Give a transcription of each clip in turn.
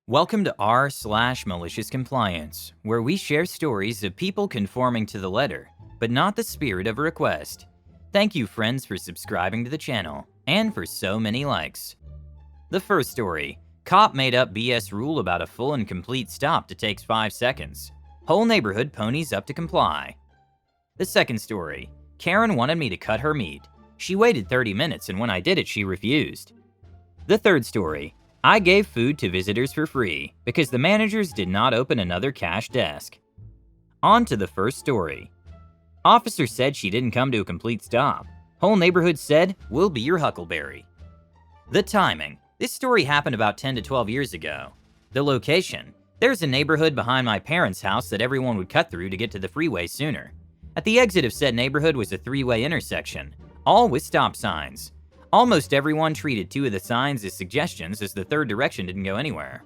Welcome to r/malicious compliance, where we share stories of people conforming to the letter, but not the spirit of a request. Thank you, friends, for subscribing to the channel, and for so many likes. The first story: cop made up BS rule about a full and complete stop that takes 5 seconds. Whole neighborhood ponies up to comply. The second story: Karen wanted me to cut her meat. She waited 30 minutes, and when I did it, she refused. The third story: I gave food to visitors for free because the managers did not open another cash desk. On to the first story. Officer said she didn't come to a complete stop. Whole neighborhood said, "We'll be your huckleberry." The timing: this story happened about 10 to 12 years ago. The location: there's a neighborhood behind my parents' house that everyone would cut through to get to the freeway sooner. At the exit of said neighborhood was a three-way intersection, all with stop signs. Almost everyone treated two of the signs as suggestions, as the third direction didn't go anywhere.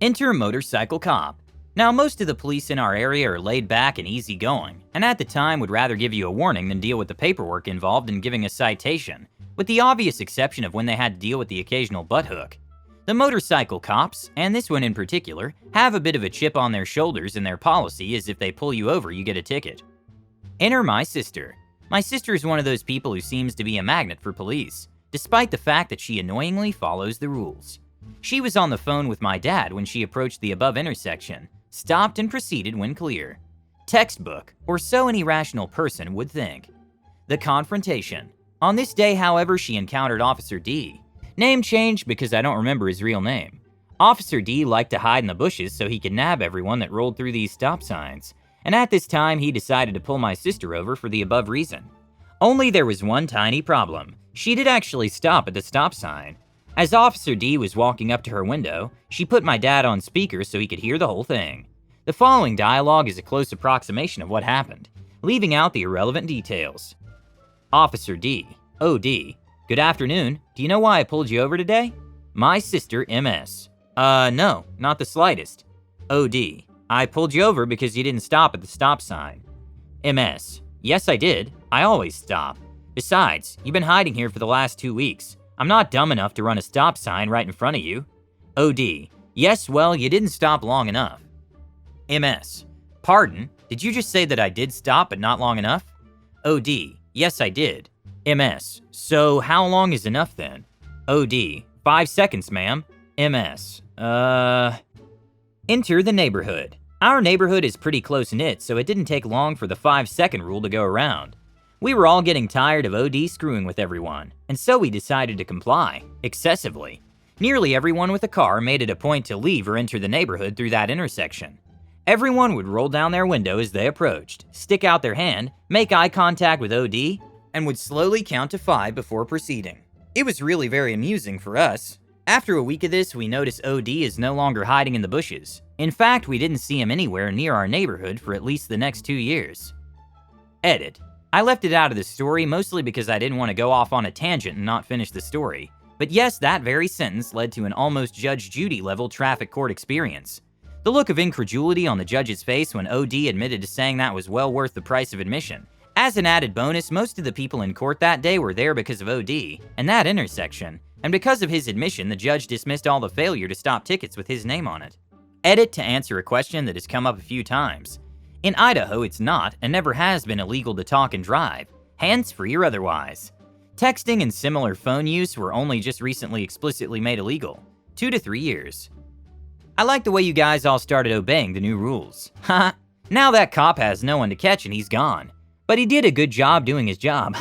Enter a motorcycle cop. Now, most of the police in our area are laid back and easygoing, and at the time would rather give you a warning than deal with the paperwork involved in giving a citation, with the obvious exception of when they had to deal with the occasional butt hook. The motorcycle cops, and this one in particular, have a bit of a chip on their shoulders, and their policy is if they pull you over, you get a ticket. Enter my sister. My sister is one of those people who seems to be a magnet for police, despite the fact that she annoyingly follows the rules. She was on the phone with my dad when she approached the above intersection, stopped and proceeded when clear. Textbook, or so any rational person would think. The confrontation. On this day, however, she encountered Officer D. Name changed because I don't remember his real name. Officer D liked to hide in the bushes so he could nab everyone that rolled through these stop signs. And at this time, he decided to pull my sister over for the above reason. Only there was one tiny problem. She did actually stop at the stop sign. As Officer D was walking up to her window, she put my dad on speaker so he could hear the whole thing. The following dialogue is a close approximation of what happened, leaving out the irrelevant details. Officer D: OD, good afternoon. Do you know why I pulled you over today? My sister, MS: no, not the slightest. OD: I pulled you over because you didn't stop at the stop sign. MS: Yes, I did. I always stop. Besides, you've been hiding here for the last 2 weeks. I'm not dumb enough to run a stop sign right in front of you. OD: Yes, well, you didn't stop long enough. MS: Pardon? Did you just say that I did stop but not long enough? OD: Yes, I did. MS: So how long is enough then? OD: 5 seconds, ma'am. MS: Enter the neighborhood. Our neighborhood is pretty close-knit, so it didn't take long for the 5-second rule to go around. We were all getting tired of OD screwing with everyone, and so we decided to comply, excessively. Nearly everyone with a car made it a point to leave or enter the neighborhood through that intersection. Everyone would roll down their window as they approached, stick out their hand, make eye contact with OD, and would slowly count to 5 before proceeding. It was really very amusing for us. After a week of this, we noticed OD is no longer hiding in the bushes. In fact, we didn't see him anywhere near our neighborhood for at least the next 2 years. Edit: I left it out of the story mostly because I didn't want to go off on a tangent and not finish the story. But yes, that very sentence led to an almost Judge Judy level traffic court experience. The look of incredulity on the judge's face when OD admitted to saying that was well worth the price of admission. As an added bonus, most of the people in court that day were there because of OD and that intersection. And because of his admission, the judge dismissed all the failure to stop tickets with his name on it. Edit to answer a question that has come up a few times. In Idaho, it's not and never has been illegal to talk and drive, hands-free or otherwise. Texting and similar phone use were only just recently explicitly made illegal, 2 to 3 years. I like the way you guys all started obeying the new rules. Haha, now that cop has no one to catch and he's gone. But he did a good job doing his job.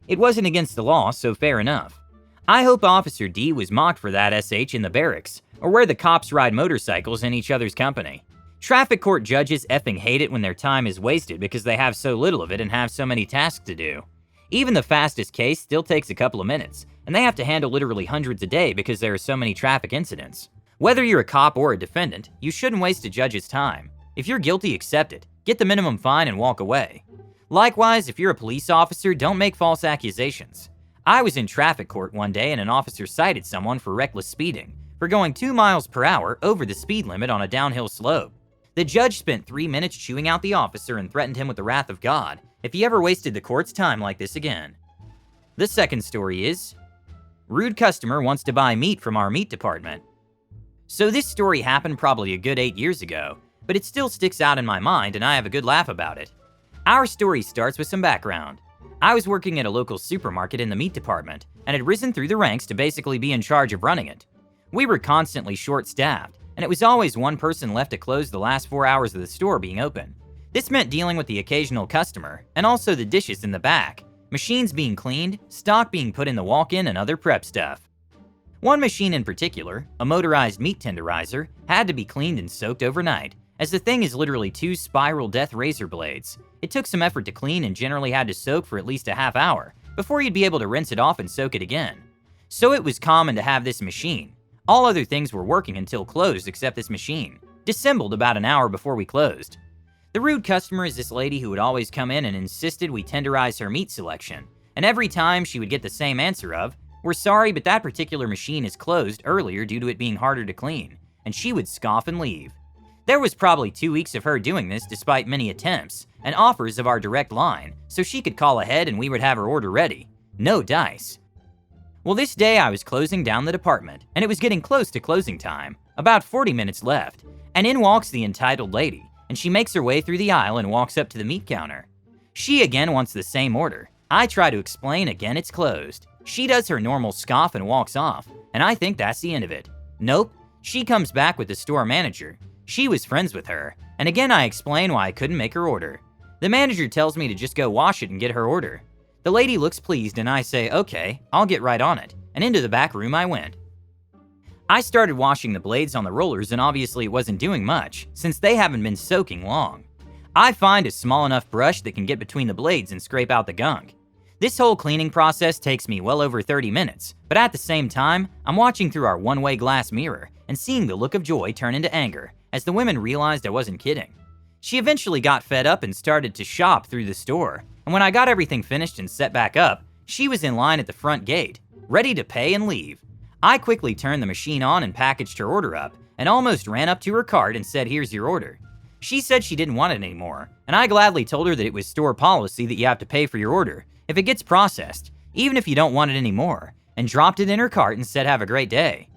It wasn't against the law, so fair enough. I hope Officer D was mocked for that SH in the barracks, or where the cops ride motorcycles in each other's company. Traffic court judges effing hate it when their time is wasted because they have so little of it and have so many tasks to do. Even the fastest case still takes a couple of minutes, and they have to handle literally hundreds a day because there are so many traffic incidents. Whether you're a cop or a defendant, you shouldn't waste a judge's time. If you're guilty, accept it, get the minimum fine and walk away. Likewise, if you're a police officer, don't make false accusations. I was in traffic court one day and an officer cited someone for reckless speeding, for going 2 miles per hour over the speed limit on a downhill slope. The judge spent 3 minutes chewing out the officer and threatened him with the wrath of God if he ever wasted the court's time like this again. The second story is: rude customer wants to buy meat from our meat department. So this story happened probably a good 8 years ago, but it still sticks out in my mind and I have a good laugh about it. Our story starts with some background. I was working at a local supermarket in the meat department and had risen through the ranks to basically be in charge of running it. We were constantly short-staffed, and it was always one person left to close the last 4 hours of the store being open. This meant dealing with the occasional customer, and also the dishes in the back, machines being cleaned, stock being put in the walk-in, and other prep stuff. One machine in particular, a motorized meat tenderizer, had to be cleaned and soaked overnight, as the thing is literally 2 spiral death razor blades. It took some effort to clean and generally had to soak for at least a half hour before you'd be able to rinse it off and soak it again. So it was common to have this machine. All other things were working until closed except this machine, disassembled about an hour before we closed. The rude customer is this lady who would always come in and insisted we tenderize her meat selection, and every time she would get the same answer of, "We're sorry, but that particular machine is closed earlier due to it being harder to clean," and she would scoff and leave. There was probably 2 weeks of her doing this despite many attempts and offers of our direct line, so she could call ahead and we would have her order ready. No dice. Well, this day I was closing down the department, and it was getting close to closing time, about 40 minutes left, and in walks the entitled lady, and she makes her way through the aisle and walks up to the meat counter. She again wants the same order. I try to explain again it's closed. She does her normal scoff and walks off, and I think that's the end of it. Nope, she comes back with the store manager. She was friends with her, and again I explain why I couldn't make her order. The manager tells me to just go wash it and get her order. The lady looks pleased and I say, okay, I'll get right on it, and into the back room I went. I started washing the blades on the rollers and obviously it wasn't doing much, since they haven't been soaking long. I find a small enough brush that can get between the blades and scrape out the gunk. This whole cleaning process takes me well over 30 minutes, but at the same time, I'm watching through our one-way glass mirror and seeing the look of joy turn into anger as the women realized I wasn't kidding. She eventually got fed up and started to shop through the store, and when I got everything finished and set back up, she was in line at the front gate, ready to pay and leave. I quickly turned the machine on and packaged her order up, and almost ran up to her cart and said, "Here's your order." She said she didn't want it anymore, and I gladly told her that it was store policy that you have to pay for your order if it gets processed, even if you don't want it anymore, and dropped it in her cart and said, "Have a great day."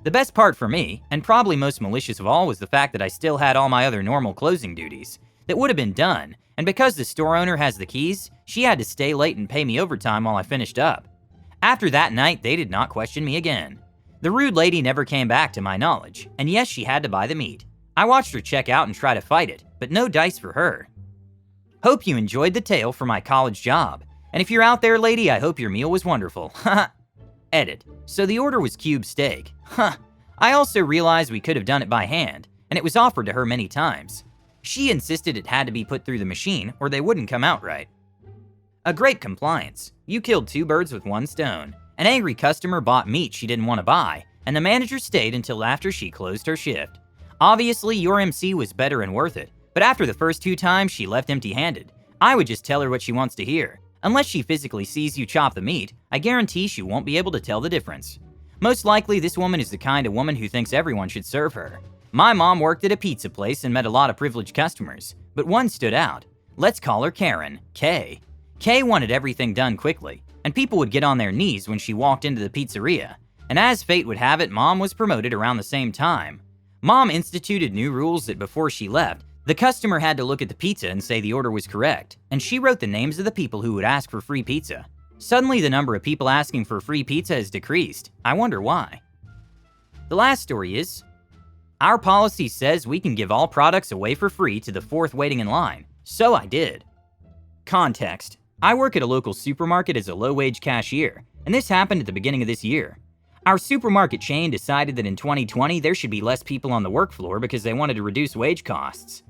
The best part for me, and probably most malicious of all, was the fact that I still had all my other normal closing duties that would have been done, and because the store owner has the keys, she had to stay late and pay me overtime while I finished up. After that night, they did not question me again. The rude lady never came back to my knowledge, and yes, she had to buy the meat. I watched her check out and try to fight it, but no dice for her. Hope you enjoyed the tale for my college job, and if you're out there, lady, I hope your meal was wonderful. Haha. Edit. So the order was cube steak. Huh. I also realized we could have done it by hand, and it was offered to her many times. She insisted it had to be put through the machine or they wouldn't come out right. A great compliance. You killed 2 birds with 1 stone. An angry customer bought meat she didn't want to buy, and the manager stayed until after she closed her shift. Obviously, your MC was better and worth it, but after the first 2 times she left empty-handed. I would just tell her what she wants to hear. Unless she physically sees you chop the meat, I guarantee she won't be able to tell the difference. Most likely, this woman is the kind of woman who thinks everyone should serve her. My mom worked at a pizza place and met a lot of privileged customers, but one stood out. Let's call her Karen, Kay. Kay wanted everything done quickly, and people would get on their knees when she walked into the pizzeria. And as fate would have it, Mom was promoted around the same time. Mom instituted new rules that before she left, the customer had to look at the pizza and say the order was correct, and she wrote the names of the people who would ask for free pizza. Suddenly, the number of people asking for free pizza has decreased. I wonder why. The last story is, our policy says we can give all products away for free to the 4th waiting in line, so I did. Context. I work at a local supermarket as a low-wage cashier, and this happened at the beginning of this year. Our supermarket chain decided that in 2020 there should be less people on the work floor because they wanted to reduce wage costs.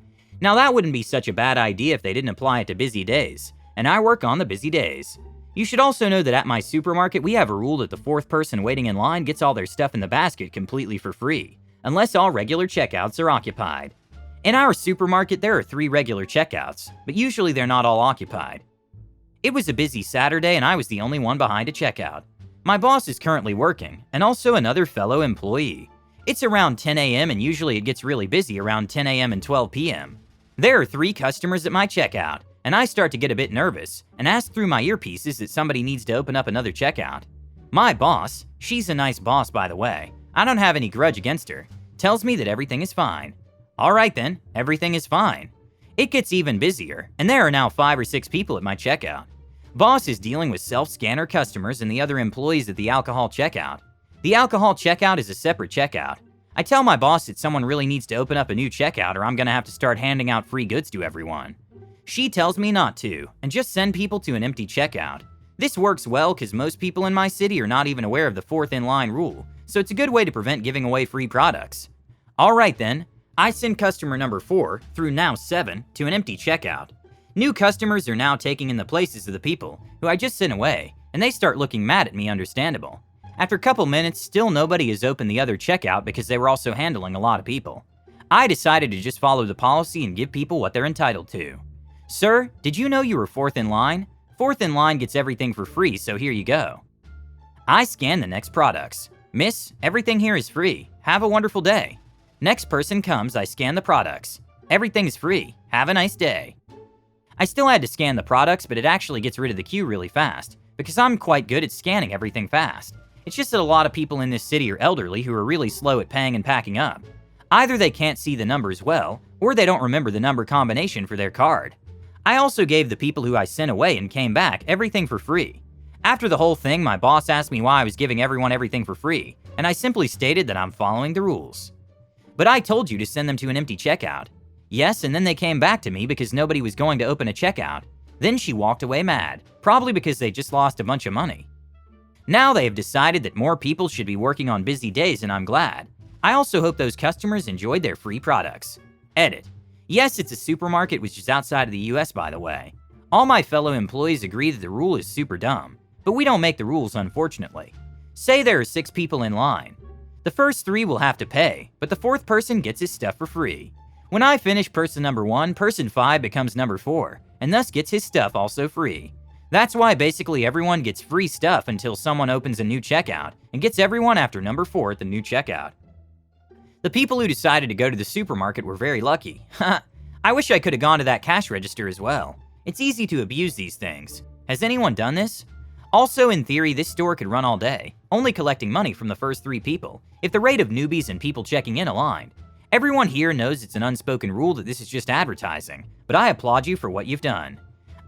Now that wouldn't be such a bad idea if they didn't apply it to busy days, and I work on the busy days. You should also know that at my supermarket we have a rule that the 4th person waiting in line gets all their stuff in the basket completely for free, unless all regular checkouts are occupied. In our supermarket there are 3 regular checkouts, but usually they're not all occupied. It was a busy Saturday and I was the only one behind a checkout. My boss is currently working, and also another fellow employee. It's around 10 a.m. and usually it gets really busy around 10 a.m. and 12 p.m. There are 3 customers at my checkout, and I start to get a bit nervous and ask through my earpieces that somebody needs to open up another checkout. My boss, she's a nice boss by the way, I don't have any grudge against her. Tells me that everything is fine. Alright then, everything is fine. It gets even busier, and there are now 5 or 6 people at my checkout. Boss is dealing with self-scanner customers and the other employees at the alcohol checkout. The alcohol checkout is a separate checkout. I tell my boss that someone really needs to open up a new checkout or I'm gonna have to start handing out free goods to everyone. She tells me not to, and just send people to an empty checkout. This works well because most people in my city are not even aware of the 4th in line rule, so it's a good way to prevent giving away free products. Alright then, I send customer number 4, through now 7, to an empty checkout. New customers are now taking in the places of the people who I just sent away, and they start looking mad at me, understandable. After a couple minutes, still nobody has opened the other checkout because they were also handling a lot of people. I decided to just follow the policy and give people what they're entitled to. Sir, did you know you were 4th in line? 4th in line gets everything for free, so here you go. I scan the next products. Miss, everything here is free. Have a wonderful day. Next person comes, I scan the products. Everything is free. Have a nice day. I still had to scan the products, but it actually gets rid of the queue really fast, because I'm quite good at scanning everything fast. It's just that a lot of people in this city are elderly who are really slow at paying and packing up. Either they can't see the numbers well, or they don't remember the number combination for their card. I also gave the people who I sent away and came back everything for free. After the whole thing, my boss asked me why I was giving everyone everything for free, and I simply stated that I'm following the rules. But I told you to send them to an empty checkout. Yes, and then they came back to me because nobody was going to open a checkout. Then she walked away mad, probably because they just lost a bunch of money. Now they have decided that more people should be working on busy days, and I'm glad. I also hope those customers enjoyed their free products. Edit. Yes, it's a supermarket which is outside of the US, by the way. All my fellow employees agree that the rule is super dumb, but we don't make the rules, unfortunately. Say there are 6 people in line. The first 3 will have to pay, but the 4th person gets his stuff for free. When I finish person number 1, person 5 becomes number 4, and thus gets his stuff also free. That's why basically everyone gets free stuff until someone opens a new checkout, and gets everyone after number 4 at the new checkout. The people who decided to go to the supermarket were very lucky. I wish I could have gone to that cash register as well. It's easy to abuse these things. Has anyone done this? Also, in theory, this store could run all day, only collecting money from the first 3 people, if the rate of newbies and people checking in aligned. Everyone here knows it's an unspoken rule that this is just advertising, but I applaud you for what you've done.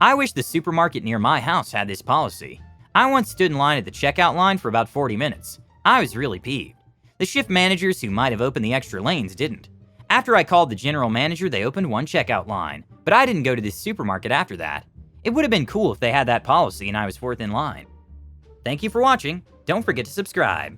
I wish the supermarket near my house had this policy. I once stood in line at the checkout line for about 40 minutes. I was really peeved. The shift managers who might have opened the extra lanes didn't. After I called the general manager, they opened one checkout line, but I didn't go to this supermarket after that. It would have been cool if they had that policy and I was 4th in line. Thank you for watching. Don't forget to subscribe.